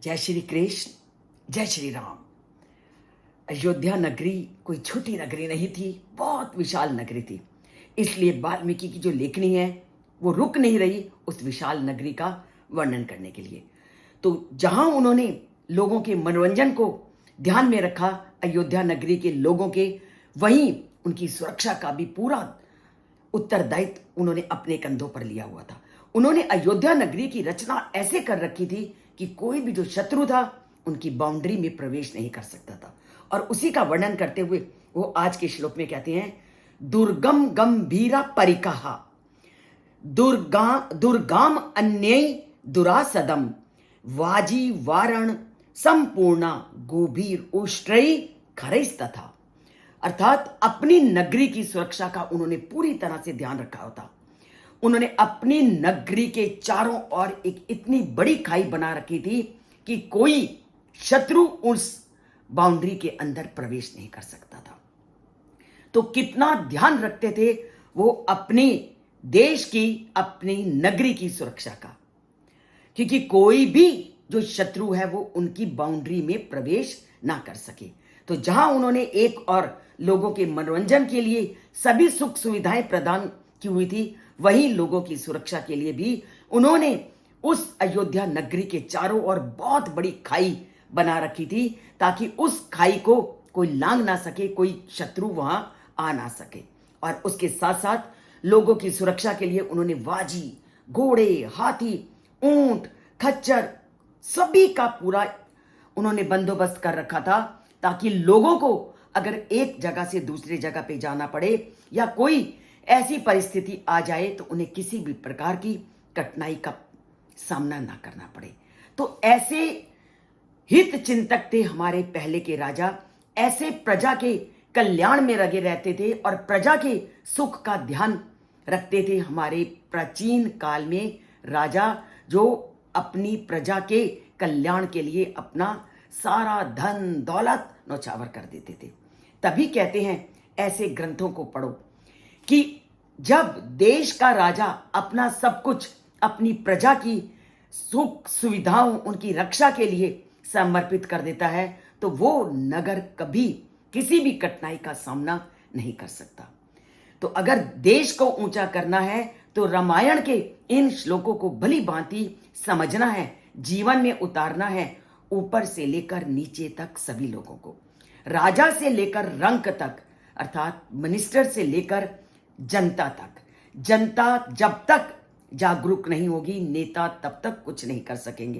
जय श्री कृष्ण, जय श्री राम। अयोध्या नगरी कोई छोटी नगरी नहीं थी, बहुत विशाल नगरी थी। इसलिए वाल्मीकि की जो लेखनी है वो रुक नहीं रही उस विशाल नगरी का वर्णन करने के लिए। तो जहां उन्होंने लोगों के मनोरंजन को ध्यान में रखा, अयोध्या नगरी के लोगों के, वहीं उनकी सुरक्षा का भी पूरा उत्तरदायित्व उन्होंने अपने कंधों पर लिया हुआ था। उन्होंने अयोध्या नगरी की रचना ऐसे कर रखी थी कि कोई भी जो शत्रु था उनकी बाउंड्री में प्रवेश नहीं कर सकता था। और उसी का वर्णन करते हुए वो आज के श्लोक में कहते हैं, दुर्गम गंभीरा परिकहा दुर्गाम अन्यय दुरासदम वाजी वारण संपूर्णा गोभीर उष्ट्रई खरैस तथा। अर्थात अपनी नगरी की सुरक्षा का उन्होंने पूरी तरह से ध्यान रखा होता। उन्होंने अपनी नगरी के चारों ओर एक इतनी बड़ी खाई बना रखी थी कि कोई शत्रु उस बाउंड्री के अंदर प्रवेश नहीं कर सकता था। तो कितना ध्यान रखते थे वो अपने देश की, अपनी नगरी की सुरक्षा का, क्योंकि कोई भी जो शत्रु है वो उनकी बाउंड्री में प्रवेश ना कर सके। तो जहां उन्होंने एक और लोगों के मनोरंजन के लिए सभी सुख सुविधाएं प्रदान की हुई थी, वहीं लोगों की सुरक्षा के लिए भी उन्होंने उस अयोध्या नगरी के चारों ओर बहुत बड़ी खाई बना रखी थी, ताकि उस खाई को कोई लांघ ना सके, कोई शत्रु वहां आ ना सके। और उसके साथ साथ लोगों की सुरक्षा के लिए उन्होंने वाजी, घोड़े, हाथी, ऊंट, खच्चर सभी का पूरा उन्होंने बंदोबस्त कर रखा था, ताकि लोगों को अगर एक जगह से दूसरी जगह पे जाना पड़े या कोई ऐसी परिस्थिति आ जाए तो उन्हें किसी भी प्रकार की कठिनाई का सामना ना करना पड़े। तो ऐसे हित चिंतक थे हमारे पहले के राजा, ऐसे प्रजा के कल्याण में लगे रहते थे और प्रजा के सुख का ध्यान रखते थे हमारे प्राचीन काल में राजा, जो अपनी प्रजा के कल्याण के लिए अपना सारा धन दौलत नौछावर कर देते थे। तभी कहते हैं ऐसे ग्रंथों को पढ़ो कि जब देश का राजा अपना सब कुछ अपनी प्रजा की सुख सुविधाओं, उनकी रक्षा के लिए समर्पित कर देता है, तो वो नगर कभी किसी भी कठिनाई का सामना नहीं कर सकता। तो अगर देश को ऊंचा करना है तो रामायण के इन श्लोकों को भली भांति समझना है, जीवन में उतारना है, ऊपर से लेकर नीचे तक सभी लोगों को, राजा से लेकर रंक तक, अर्थात मिनिस्टर से लेकर जनता तक। जनता जब तक जागरूक नहीं होगी, नेता तब तक कुछ नहीं कर सकेंगे।